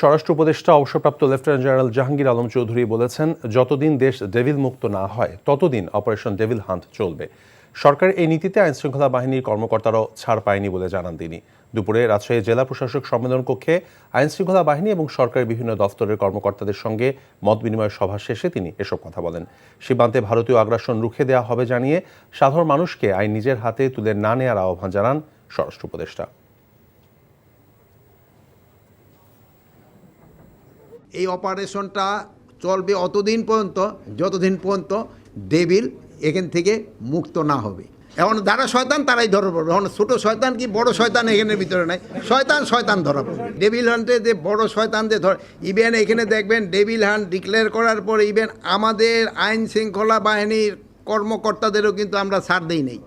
স্বরাষ্ট্র উপদেষ্টা অবসরপ্রাপ্ত লেফটেন্যান্ট জেনারেল জাহাঙ্গীর আলম চৌধুরী বলেছেন, যতদিন দেশ ডেভিল মুক্ত না হয় ততদিন অপারেশন ডেভিল হান্ট চলবে। সরকারের এই নীতিতে আইনশৃঙ্খলা বাহিনীর কর্মকর্তারাও ছাড় পায়নি বলে জানান তিনি। দুপুরে রাজশাহী জেলা প্রশাসক সম্মেলন কক্ষে আইনশৃঙ্খলা বাহিনী এবং সরকারের বিভিন্ন দফতরের কর্মকর্তাদের সঙ্গে মত বিনিময় সভা শেষে তিনি এসব কথা বলেন। সীমান্তে ভারতীয় আগ্রাসন রুখে দেওয়া হবে জানিয়ে সাধারণ মানুষকে আইন নিজের হাতে তুলে না নেওয়ার আহ্বান জানান স্বরাষ্ট্র উপদেষ্টা। এই অপারেশনটা চলবে অতদিন পর্যন্ত যতদিন পর্যন্ত ডেভিল এখান থেকে মুক্ত না হবে। এখন যারা শয়তান তারাই ধরা পড়বে। এখন ছোটো শয়তান কি বড় শয়তান এখানের ভিতরে নাই, শয়তান ধরা পড়বে। ডেভিল হান্টে যে বড় শয়তান যে ইভেন এখানে দেখবেন ডেভিল হান্ট ডিক্লেয়ার করার পরে ইভেন আমাদের আইন শৃঙ্খলা বাহিনীর কর্মকর্তাদেরও কিন্তু আমরা ছাড় দিই নাই।